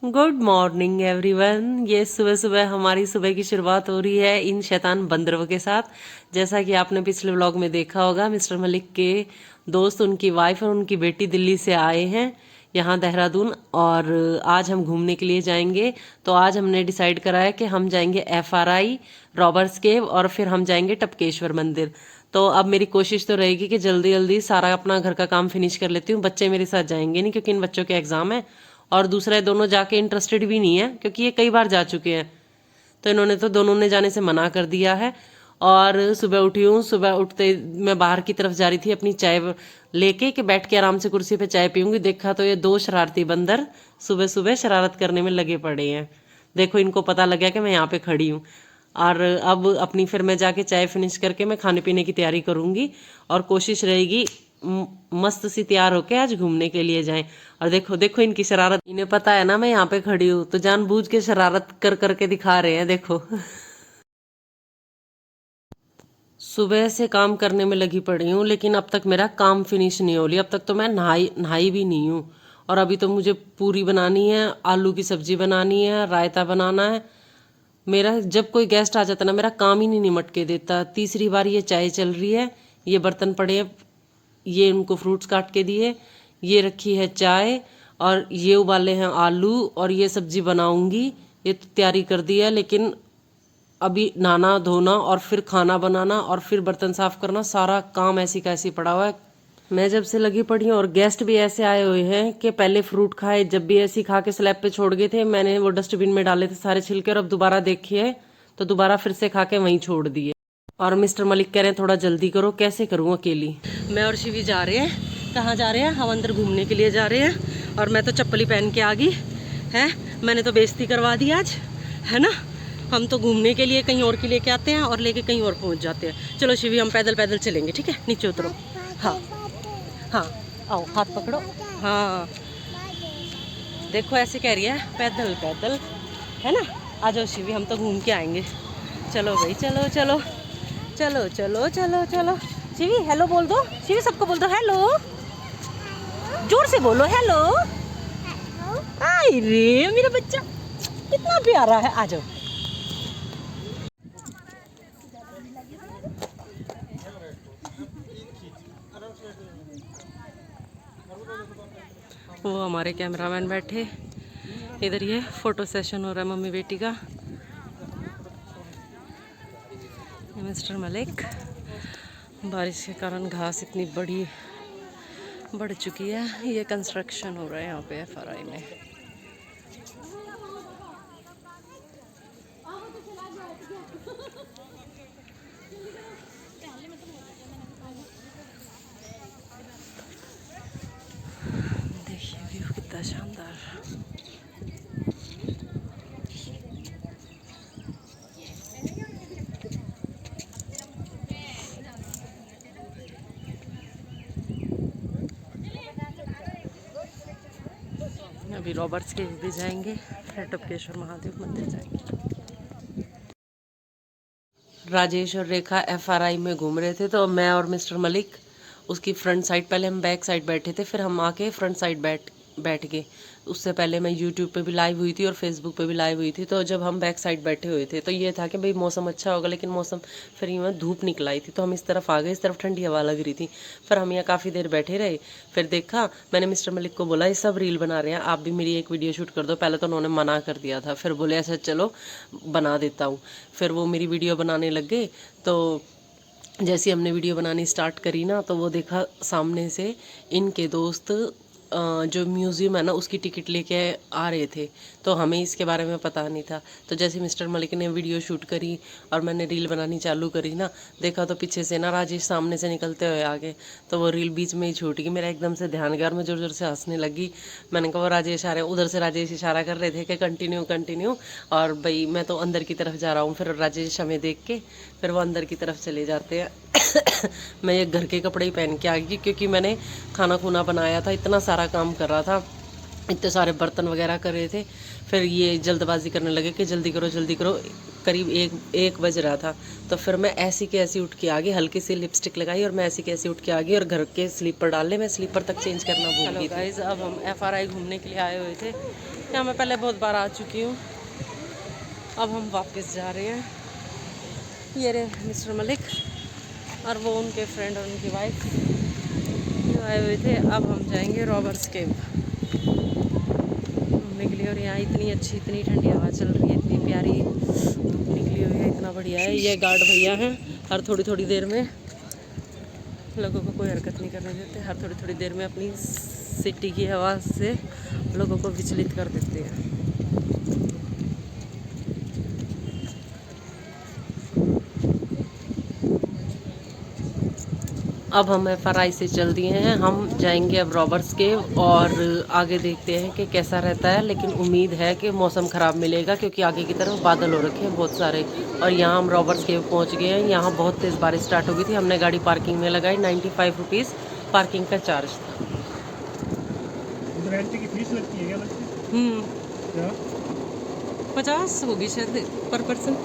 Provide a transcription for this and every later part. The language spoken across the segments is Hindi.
Good morning everyone. ये सुबह सुबह हमारी सुबह की शुरुआत हो रही है इन शैतान बंदरों के साथ। जैसा कि आपने पिछले व्लॉग में देखा होगा, मिस्टर मलिक के दोस्त, उनकी वाइफ और उनकी बेटी दिल्ली से आए हैं यहाँ देहरादून, और आज हम घूमने के लिए जाएंगे। तो आज हमने डिसाइड करा है कि हम जाएंगे FRI, रॉबर्ट्स केव, और फिर हम जाएंगे टपकेश्वर मंदिर। तो अब मेरी कोशिश तो रहेगी कि जल्दी जल्दी सारा अपना घर का काम फिनिश कर लेती हूँ। बच्चे मेरे साथ जाएंगे नहीं क्योंकि इन बच्चों के एग्जाम है, और दूसरा ये दोनों जाके इंटरेस्टेड भी नहीं है क्योंकि ये कई बार जा चुके हैं। तो इन्होंने तो दोनों ने जाने से मना कर दिया है। और सुबह उठी हूँ, सुबह उठते मैं बाहर की तरफ जा रही थी अपनी चाय लेके कि बैठ के आराम से कुर्सी पे चाय पीऊंगी। देखा तो ये दो शरारती बंदर सुबह सुबह शरारत करने में लगे पड़े हैं। देखो, इनको पता लग गया कि मैं यहाँ पे खड़ी हूँ। और अब अपनी फिर मैं जाके चाय फिनिश करके मैं खाने पीने की तैयारी करूंगी, और कोशिश रहेगी मस्त सी तैयार होके आज घूमने के लिए जाएं। और देखो देखो इनकी शरारत, इन्हें पता है ना मैं यहाँ पे खड़ी हूँ, तो जानबूझ के शरारत कर करके दिखा रहे हैं। देखो सुबह से काम करने में लगी पड़ी हूँ, लेकिन अब तक मेरा काम फिनिश नहीं हो लिया। अब तक तो मैं नहाई भी नहीं हूँ। और अभी तो मुझे पूरी बनानी है, आलू की सब्जी बनानी है, रायता बनाना है। मेरा जब कोई गेस्ट आ जाता है ना, मेरा काम ही नहीं निमट के देता। तीसरी बार ये चाय चल रही है, ये बर्तन पड़े हैं, ये उनको फ्रूट्स काट के दिए, ये रखी है चाय, और ये उबाले हैं आलू, और ये सब्जी बनाऊंगी। ये तो तैयारी कर दी है, लेकिन अभी नहाना धोना और फिर खाना बनाना और फिर बर्तन साफ करना, सारा काम ऐसी का ऐसी पड़ा हुआ है। मैं जब से लगी पड़ी हूँ, और गेस्ट भी ऐसे आए हुए हैं कि पहले फ्रूट खाए, जब भी ऐसी खा के स्लैब पे छोड़ गए थे, मैंने वो डस्टबिन में डाले थे सारे छिलके, और अब दोबारा देखिए तो दोबारा फिर से खा के वहीं छोड़ दिए। और मिस्टर मलिक कह रहे हैं थोड़ा जल्दी करो। कैसे करूँ अकेली? मैं और शिवी जा रहे हैं। कहाँ जा रहे हैं? हम अंदर घूमने के लिए जा रहे हैं, और मैं तो चप्पल ही पहन के आ गई है। मैंने तो बेइज्जती करवा दी आज, है ना। हम तो घूमने के लिए कहीं और के लेके आते हैं और लेके कहीं और पहुंच जाते हैं। चलो शिवी, हम पैदल पैदल चलेंगे, ठीक है? नीचे उतरो। हाँ हाँ, आओ हाथ पकड़ो। हाँ देखो, ऐसे कह रही है पैदल पैदल, है ना। आ जाओ शिवी, हम तो घूम के आएंगे। चलो भाई, चलो चलो चलो चलो चलो चलो। शिवी हेलो बोल दो। शिवी सबको बोल दो हेलो, जोर से बोलो हेलो। आई रे मेरा बच्चा, कितना प्यारा है। आ जाओ। वो हमारे कैमरामैन बैठे इधर, ये फोटो सेशन हो रहा है मम्मी बेटी का। मिस्टर मलिक, बारिश के कारण घास इतनी बढ़ चुकी है। ये कंस्ट्रक्शन हो रहा है यहाँ पे FRI में। देखिए व्यू कितना शानदार। अभी रॉबर्ट्स केव भी जाएंगे, फिर टपकेश्वर महादेव मंदिर जाएंगे। राजेश और रेखा FRI में घूम रहे थे, तो मैं और मिस्टर मलिक उसकी फ्रंट साइड, पहले हम बैक साइड बैठे थे, फिर हम आके फ्रंट साइड बैठ गए। उससे पहले मैं YouTube पे भी लाइव हुई थी और Facebook पे भी लाइव हुई थी। तो जब हम बैक साइड बैठे हुए थे तो ये था कि भाई मौसम अच्छा होगा, लेकिन मौसम फिर यहाँ धूप निकल आई थी, तो हम इस तरफ आ गए। इस तरफ ठंडी हवा लग रही थी। फिर हम यहाँ काफ़ी देर बैठे रहे। फिर देखा, मैंने मिस्टर मलिक को बोला ये सब रील बना रहे हैं, आप भी मेरी एक वीडियो शूट कर दो। पहले तो उन्होंने मना कर दिया था, फिर बोले ऐसा चलो बना देता हूँ। फिर वो मेरी वीडियो बनाने लग गए। तो जैसे हमने वीडियो बनानी स्टार्ट करी ना, तो वो देखा सामने से इनके दोस्त जो म्यूज़ियम है ना उसकी टिकट लेके आ रहे थे। तो हमें इसके बारे में पता नहीं था। तो जैसे मिस्टर मलिक ने वीडियो शूट करी और मैंने रील बनानी चालू करी ना, देखा तो पीछे से ना राजेश सामने से निकलते हुए आ गए। तो वो रील बीच में ही छूट गई। मेरा एकदम से ध्यान गया और मैं ज़ोर ज़ोर से हंसने लगी। मैंने कहा वो राजेश आ रहे हैं। उधर से राजेश इशारा कर रहे थे कि कंटिन्यू कंटिन्यू, और भाई मैं तो अंदर की तरफ जा रहा हूँ। फिर राजेश हमें देख के फिर वो अंदर की तरफ चले जाते हैं। मैं ये घर के कपड़े ही पहन के आ गई क्योंकि मैंने खाना खुना बनाया था, इतना सारा काम कर रहा था, इतने सारे बर्तन वगैरह कर रहे थे। फिर ये जल्दबाजी करने लगे कि जल्दी करो जल्दी करो। करीब एक बज रहा था। तो फिर मैं ऐसी की ऐसी उठ के आ गई, हल्की सी लिपस्टिक लगाई और मैं ऐसी की ऐसी उठ के आ गई, और घर के स्लीपर डाल ले, मैं स्लीपर तक चेंज करना भूल गई थी। गाइस, अब हम FRI घूमने के लिए आए हुए थे। यहाँ मैं पहले बहुत बार आ चुकी हूँ। अब हम वापस जा रहे हैं। ये रहे मिस्टर मलिक और वो उनके फ्रेंड और उनकी वाइफ जो आए हुए थे। अब हम जाएंगे रॉबर्स केव घूमने के लिए। और यहाँ इतनी अच्छी, इतनी ठंडी हवा चल रही है, इतनी प्यारी धूप निकली हुई है, इतना बढ़िया है। ये गार्ड भैया हैं, हर थोड़ी थोड़ी देर में लोगों को कोई हरकत नहीं करने देते, हर थोड़ी थोड़ी देर में अपनी सिटी की हवा से लोगों को विचलित कर देते हैं। अब हम FRI से चल दिए हैं, हम जाएंगे अब रॉबर्ट्स केव और आगे देखते हैं कि कैसा रहता है। लेकिन उम्मीद है कि मौसम ख़राब मिलेगा क्योंकि आगे की तरफ बादल हो रखे हैं बहुत सारे। और यहाँ हम रॉबर्ट्स केव पहुँच गए हैं। यहाँ बहुत तेज़ बारिश स्टार्ट हो गई थी। हमने गाड़ी पार्किंग में लगाई, 95 रुपीज़ पार्किंग का चार्ज था। एंट्री की फीस लगती है क्या? लगती है 50 होगी शायद पर पर्सन।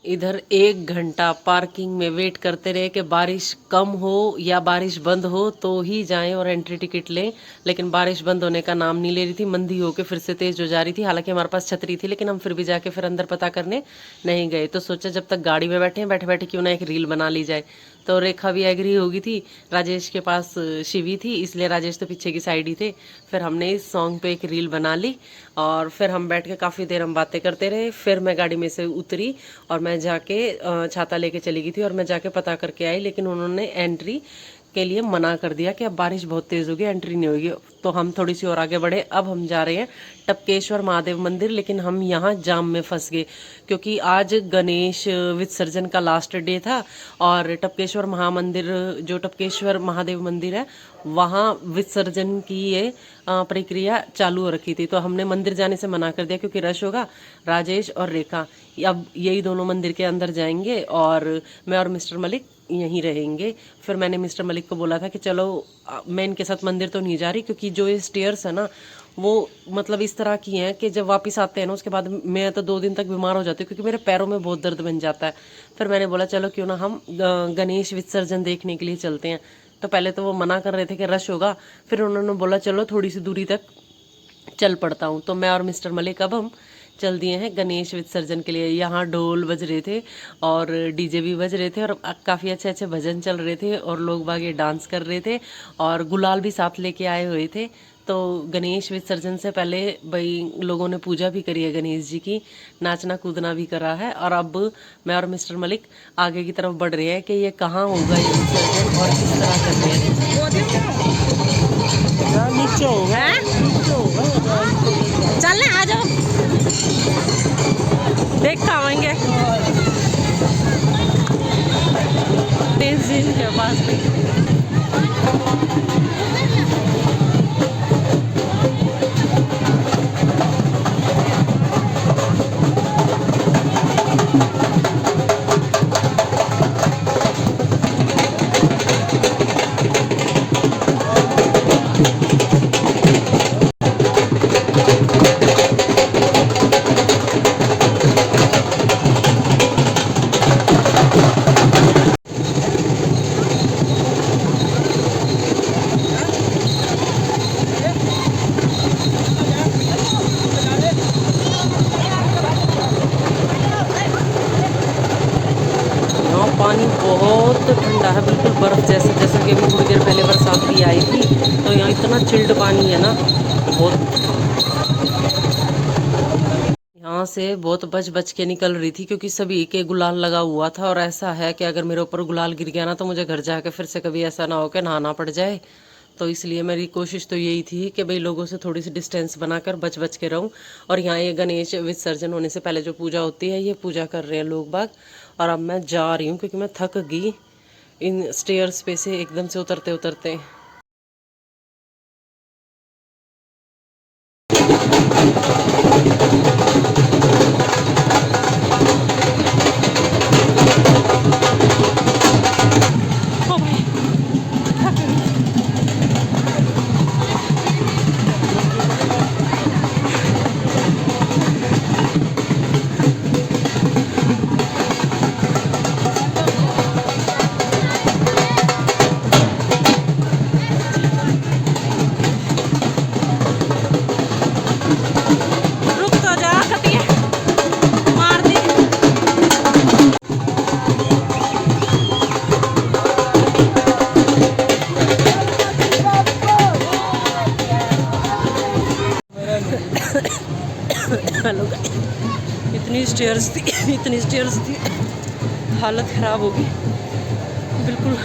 इधर 1 घंटा पार्किंग में वेट करते रहे कि बारिश कम हो या बारिश बंद हो तो ही जाएं और एंट्री टिकट लें। लेकिन बारिश बंद होने का नाम नहीं ले रही थी, मंदी होके फिर से तेज हो जा रही थी। हालांकि हमारे पास छतरी थी, लेकिन हम फिर भी जाके फिर अंदर पता करने नहीं गए। तो सोचा जब तक गाड़ी में बैठे हैं, बैठे बैठे क्यों ना एक रील बना ली जाए। तो रेखा भी एग्री होगी थी, राजेश के पास शिवी थी, इसलिए राजेश तो पीछे की साइड ही थे। फिर हमने इस सॉन्ग पे एक रील बना ली और फिर हम बैठ के काफ़ी देर हम बातें करते रहे। फिर मैं गाड़ी में से उतरी और मैं जाके छाता लेके चली गई थी और मैं जाके पता करके आई। लेकिन उन्होंने एंट्री के लिए मना कर दिया कि अब बारिश बहुत तेज़ होगी, एंट्री नहीं होगी। तो हम थोड़ी सी और आगे बढ़े। अब हम जा रहे हैं टपकेश्वर महादेव मंदिर, लेकिन हम यहाँ जाम में फंस गए क्योंकि आज गणेश विसर्जन का लास्ट डे था और टपकेश्वर महामंदिर, जो टपकेश्वर महादेव मंदिर है, वहाँ विसर्जन की ये प्रक्रिया चालू हो रखी थी। तो हमने मंदिर जाने से मना कर दिया क्योंकि रश होगा। राजेश और रेखा अब यही दोनों मंदिर के अंदर जाएंगे और मैं और मिस्टर मलिक यहीं रहेंगे। फिर मैंने मिस्टर मलिक को बोला था कि चलो मैं इनके साथ मंदिर तो नहीं जा रही क्योंकि जो ये स्टेयर्स है ना वो मतलब इस तरह की हैं कि जब वापस आते हैं ना उसके बाद मैं तो 2 दिन तक बीमार हो जाती हूँ क्योंकि मेरे पैरों में बहुत दर्द बन जाता है। फिर मैंने बोला चलो क्यों ना हम गणेश विसर्जन देखने के लिए चलते हैं। तो पहले तो वो मना कर रहे थे कि रश होगा, फिर उन्होंने बोला चलो थोड़ी सी दूरी तक चल पड़ता हूँ। तो मैं और मिस्टर मलिक अब हम चल दिए हैं गणेश विसर्जन के लिए। यहाँ ढोल बज रहे थे और डीजे भी बज रहे थे और काफ़ी अच्छे अच्छे भजन चल रहे थे और लोग बाग ये डांस कर रहे थे और गुलाल भी साथ लेके आए हुए थे। तो गणेश विसर्जन से पहले भाई लोगों ने पूजा भी करी है गणेश जी की, नाचना कूदना भी करा है। और अब मैं और मिस्टर मलिक आगे की तरफ बढ़ रहे हैं कि ये कहाँ होगा ये विसर्जन और किस तरह कर रहे हैं। नीचे होगा, चलने आ जाओ, देख आएंगे तेजी के पास भी। पानी बहुत ठंडा है, बिल्कुल बर्फ़ जैसे। जैसे कि अभी थोड़ी देर पहले बरसात भी आई थी तो यहाँ इतना चिल्ड पानी है ना बहुत। यहाँ से बहुत बच बच के निकल रही थी क्योंकि सभी के गुलाल लगा हुआ था। और ऐसा है कि अगर मेरे ऊपर गुलाल गिर गया ना तो मुझे घर जाके फिर से कभी ऐसा ना हो कि नहाना पड़ जाए। तो इसलिए मेरी कोशिश तो यही थी कि भाई लोगों से थोड़ी सी डिस्टेंस बनाकर बच बच के रहूं। और यहाँ ये गणेश विसर्जन होने से पहले जो पूजा होती है ये पूजा कर रहे हैं लोग बाग। और अब मैं जा रही हूँ क्योंकि मैं थक गई इन स्टेयर्स पे से एकदम से उतरते उतरते। स्टेयर्स थी इतनी स्टेयर्स थी, हालत ख़राब हो गई बिल्कुल।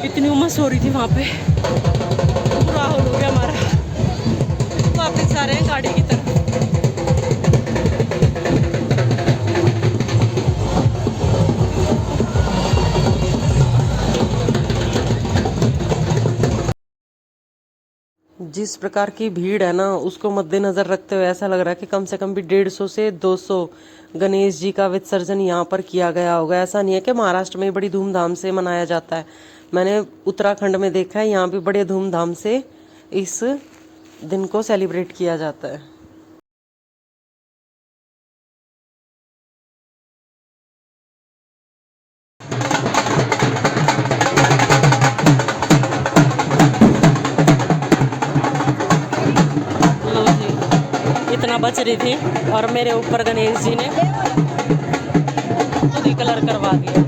इतनी उमस हो रही थी वहाँ पे, बुरा हाल हो गया हमारा। वापस आ रहे हैं गाड़ी की तरफ। जिस प्रकार की भीड़ है ना, उसको मद्देनजर रखते हुए ऐसा लग रहा है कि कम से कम भी 150 से 200 गणेश जी का विसर्जन यहाँ पर किया गया होगा। ऐसा नहीं है कि महाराष्ट्र में बड़ी धूमधाम से मनाया जाता है। मैंने उत्तराखंड में देखा है, यहाँ भी बड़े धूमधाम से इस दिन को सेलिब्रेट किया जाता है। लो जी, इतना बच रही थी और मेरे ऊपर गणेश जी ने खुद ही कलर करवा दिया।